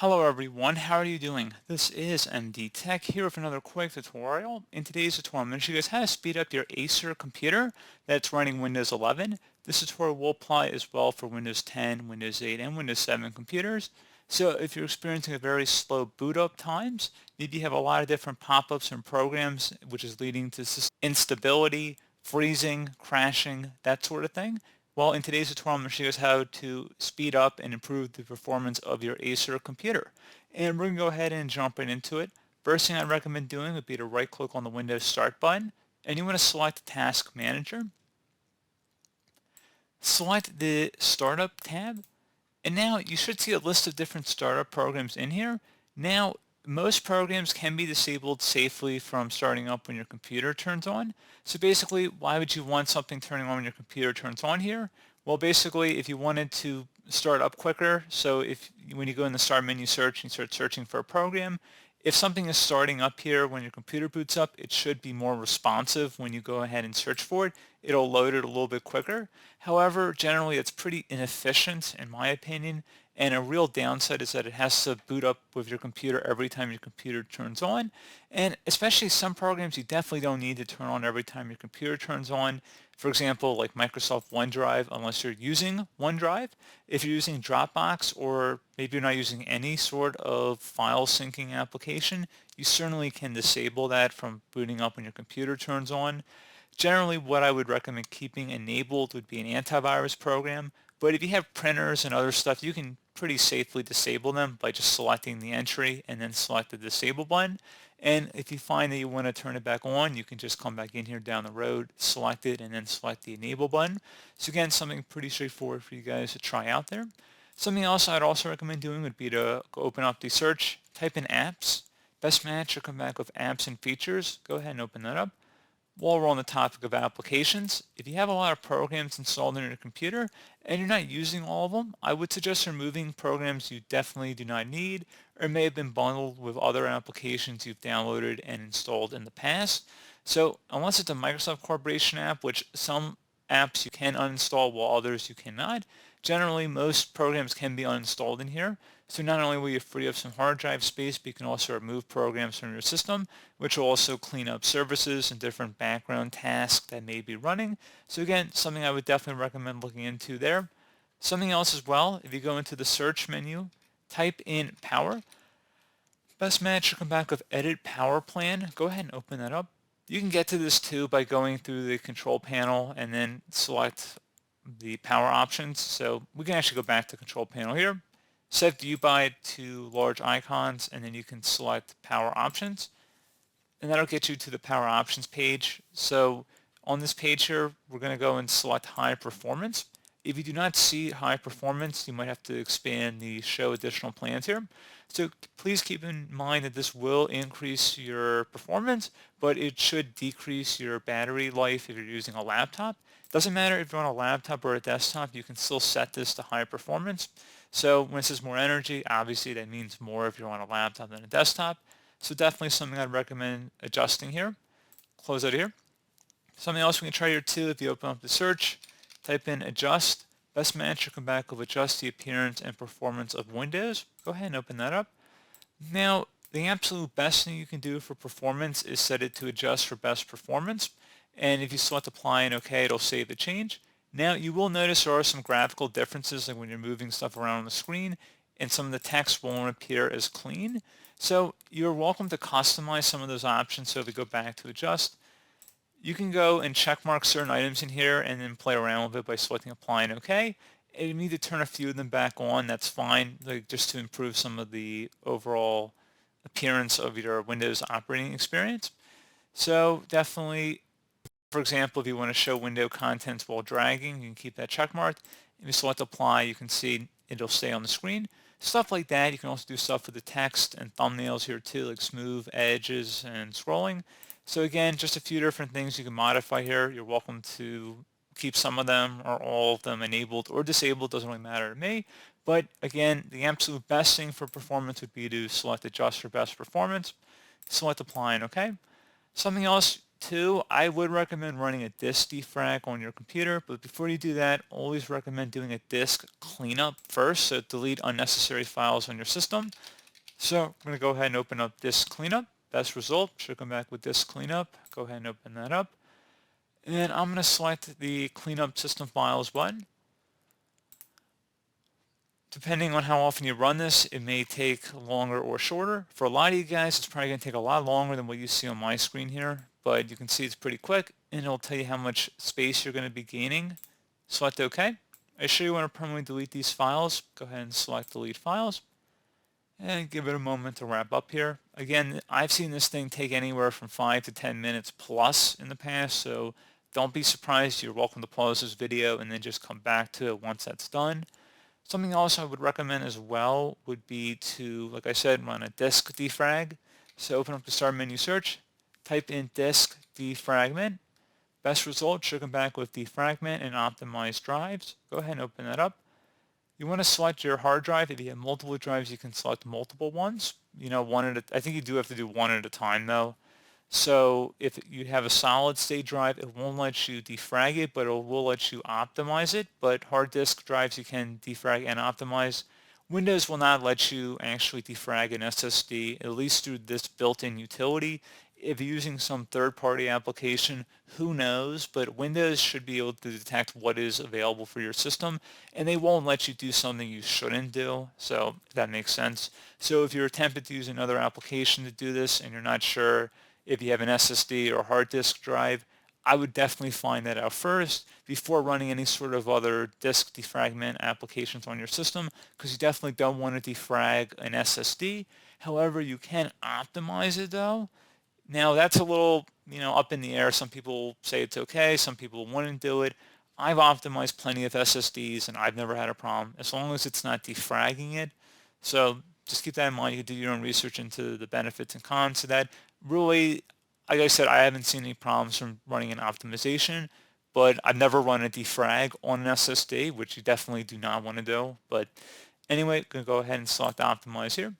Hello everyone, how are you doing? This is MD Tech here with another quick tutorial. In today's tutorial, I'm going to show you guys how to speed up your Acer computer that's running Windows 11. This tutorial will apply as well for Windows 10, Windows 8, and Windows 7 computers. So if you're experiencing a very slow boot up times, maybe you have a lot of different pop-ups and programs which is leading to instability, freezing, crashing, that sort of thing. Well, in today's tutorial, I'm going to show you guys how to speed up and improve the performance of your Acer computer. And we're going to go ahead and jump right into it. First thing I'd recommend doing would be to right click on the Windows Start button, and you want to select the Task Manager. Select the Startup tab, and now you should see a list of different startup programs in here. Now, most programs can be disabled safely from starting up when your computer turns on. So basically, why would you want something turning on when your computer turns on here? Well, basically, if you wanted to start up quicker, so if when you go in the Start menu search and you start searching for a program, if something is starting up here when your computer boots up, it should be more responsive when you go ahead and search for it. It'll load it a little bit quicker. However, generally it's pretty inefficient in my opinion, and a real downside is that it has to boot up with your computer every time your computer turns on. And especially some programs you definitely don't need to turn on every time your computer turns on. For example, like Microsoft OneDrive, unless you're using OneDrive. If you're using Dropbox, or maybe you're not using any sort of file syncing application, you certainly can disable that from booting up when your computer turns on. Generally, what I would recommend keeping enabled would be an antivirus program, but if you have printers and other stuff, you can pretty safely disable them by just selecting the entry and then select the disable button. And if you find that you want to turn it back on, you can just come back in here down the road, select it, and then select the enable button. So again, something pretty straightforward for you guys to try out there. Something else I'd also recommend doing would be to go open up the search, type in apps. Best match will come back with apps and features. Go ahead and open that up. While we're on the topic of applications, if you have a lot of programs installed on your computer and you're not using all of them, I would suggest removing programs you definitely do not need or may have been bundled with other applications you've downloaded and installed in the past. So unless it's a Microsoft Corporation app, which some apps you can uninstall while others you cannot, generally most programs can be uninstalled in here. So not only will you free up some hard drive space, but you can also remove programs from your system, which will also clean up services and different background tasks that may be running. So again, something I would definitely recommend looking into there. Something else as well, if you go into the search menu, type in power. Best match will come back with edit power plan. Go ahead and open that up. You can get to this too by going through the control panel and then select the power options. So we can actually go back to control panel here. Set view by to large icons, and then you can select power options, and that'll get you to the power options page. So on this page here, we're going to go and select high performance. If you do not see high performance, you might have to expand the show additional plans here. So please keep in mind that this will increase your performance, but it should decrease your battery life if you're using a laptop. Doesn't matter if you're on a laptop or a desktop, you can still set this to high performance. So when it says more energy, obviously that means more if you're on a laptop than a desktop. So definitely something I'd recommend adjusting here. Close out here. Something else we can try here too, if you open up the search, type in adjust. Best match will come back with adjust the appearance and performance of Windows. Go ahead and open that up. Now, the absolute best thing you can do for performance is set it to adjust for best performance. And if you select apply and OK, it'll save the change. Now you will notice there are some graphical differences, like when you're moving stuff around on the screen and some of the text won't appear as clean. So you're welcome to customize some of those options. So if we go back to adjust, you can go and check mark certain items in here and then play around with it by selecting apply and OK. And you need to turn a few of them back on, that's fine, like just to improve some of the overall appearance of your Windows operating experience. So definitely, for example, if you want to show window contents while dragging, you can keep that check marked. If you select apply, you can see it'll stay on the screen. Stuff like that. You can also do stuff with the text and thumbnails here too, like smooth edges and scrolling. So again, just a few different things you can modify here. You're welcome to keep some of them or all of them enabled or disabled, doesn't really matter to me. But again, the absolute best thing for performance would be to select adjust for best performance, select apply and OK. Something else 2, I would recommend running a disk defrag on your computer, but before you do that, always recommend doing a disk cleanup first, so delete unnecessary files on your system. So I'm going to go ahead and open up disk cleanup. Best result should come back with disk cleanup. Go ahead and open that up. And I'm going to select the cleanup system files button. Depending on how often you run this, it may take longer or shorter. For a lot of you guys, it's probably going to take a lot longer than what you see on my screen here, but you can see it's pretty quick, and it'll tell you how much space you're going to be gaining. Select OK. I show you want to permanently delete these files. Go ahead and select delete files, and give it a moment to wrap up here. Again, I've seen this thing take anywhere from 5 to 10 minutes plus in the past, so don't be surprised. You're welcome to pause this video and then just come back to it once that's done. Something else I would recommend as well would be to, like I said, run a disk defrag. So open up the start menu search, type in disk defragment. Best result should come back with defragment and optimized drives. Go ahead and open that up. You want to select your hard drive. If you have multiple drives, you can select multiple ones. I think you do have to do one at a time though. So if you have a solid state drive, it won't let you defrag it, but it will let you optimize it. But hard disk drives you can defrag and optimize. Windows will not let you actually defrag an SSD, at least through this built-in utility. If you're using some third-party application, who knows, but Windows should be able to detect what is available for your system, and they won't let you do something you shouldn't do, so if that makes sense. So if you're tempted to use another application to do this and you're not sure if you have an SSD or hard disk drive, I would definitely find that out first before running any sort of other disk defragment applications on your system, because you definitely don't want to defrag an SSD. However, you can optimize it though. Now that's a little, up in the air. Some people say it's okay, some people wouldn't do it. I've optimized plenty of SSDs and I've never had a problem as long as it's not defragging it. So just keep that in mind. You can do your own research into the benefits and cons of that. Really, like I said, I haven't seen any problems from running an optimization, but I've never run a defrag on an SSD, which you definitely do not want to do. But anyway, I'm going to go ahead and select optimize here.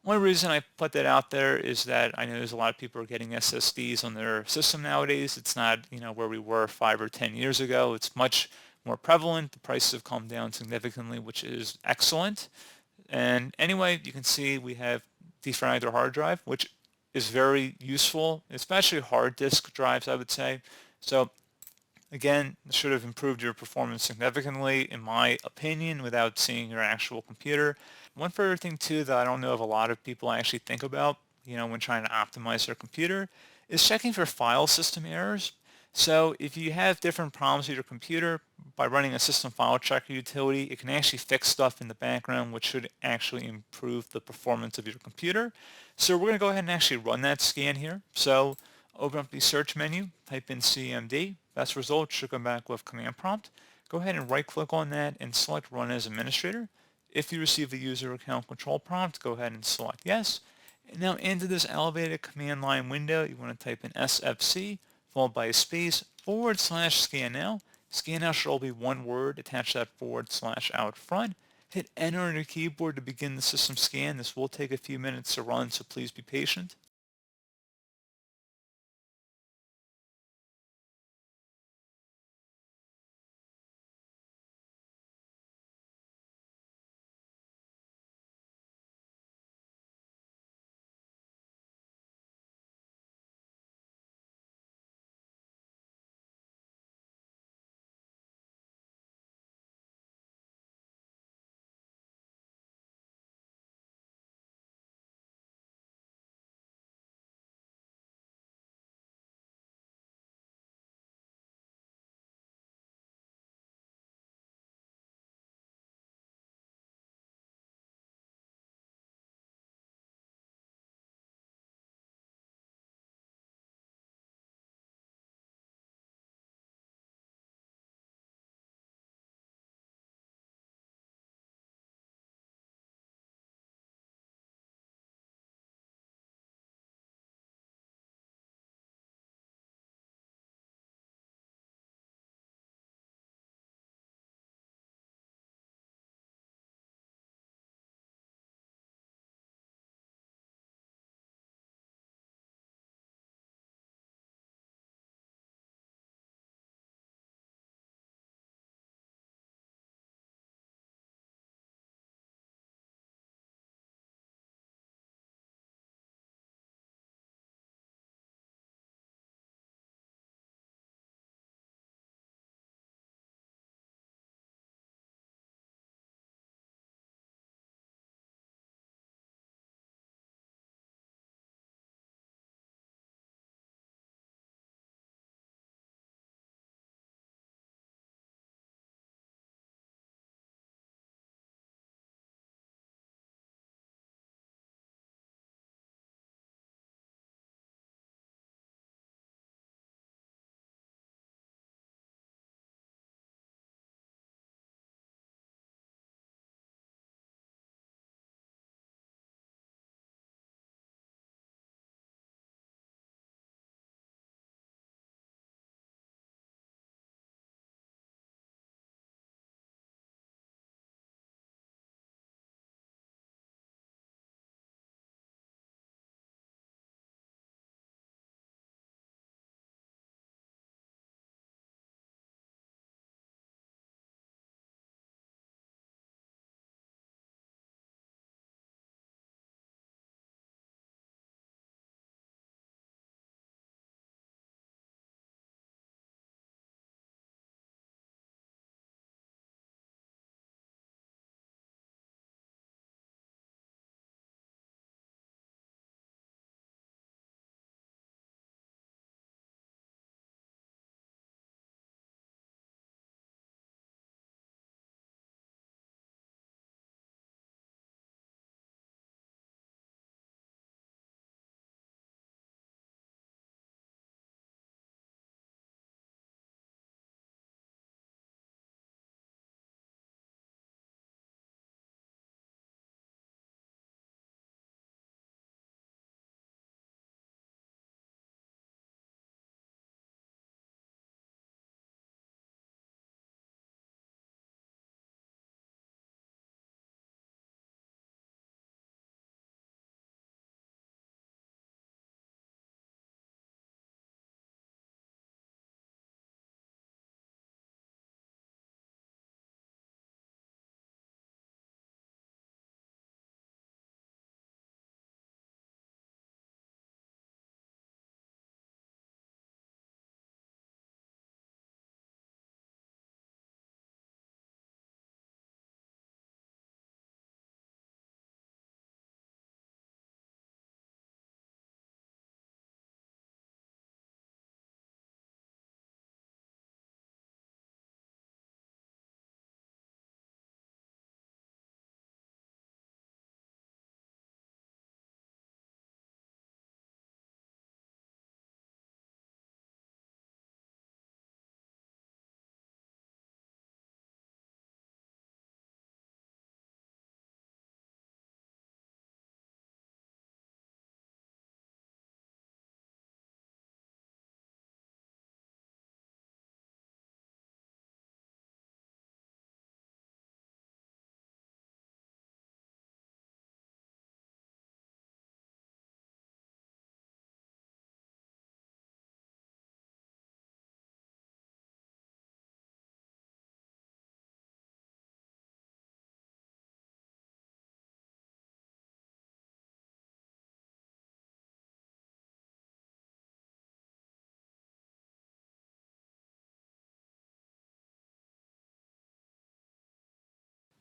One reason I put that out there is that I know there's a lot of people are getting SSDs on their system nowadays. It's not, where we were 5 or 10 years ago. It's much more prevalent. The prices have come down significantly, which is excellent. And anyway, you can see we have defragged our hard drive, which is very useful, especially hard disk drives, I would say. So again, this should have improved your performance significantly, in my opinion, without seeing your actual computer. One further thing too that I don't know if a lot of people actually think about, when trying to optimize their computer, is checking for file system errors. So if you have different problems with your computer, by running a system file checker utility, it can actually fix stuff in the background, which should actually improve the performance of your computer. So we're going to go ahead and actually run that scan here. So open up the search menu, type in CMD. Best result should come back with command prompt. Go ahead and right click on that and select run as administrator. If you receive the user account control prompt, go ahead and select yes. And now into this elevated command line window, you want to type in SFC followed by a space /scan now. Scan now should all be one word. Attach that / out front. Hit enter on your keyboard to begin the system scan. This will take a few minutes to run, so please be patient.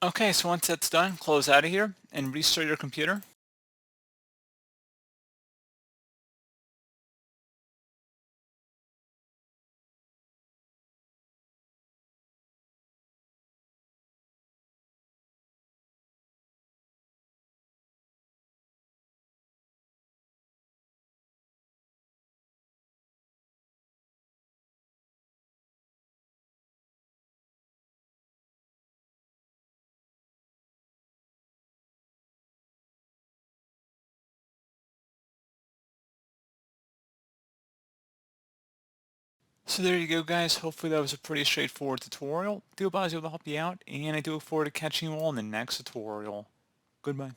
Okay, so once that's done, close out of here and restart your computer. So there you go, guys. Hopefully that was a pretty straightforward tutorial. I do hope I was able to help you out, and I do look forward to catching you all in the next tutorial. Goodbye.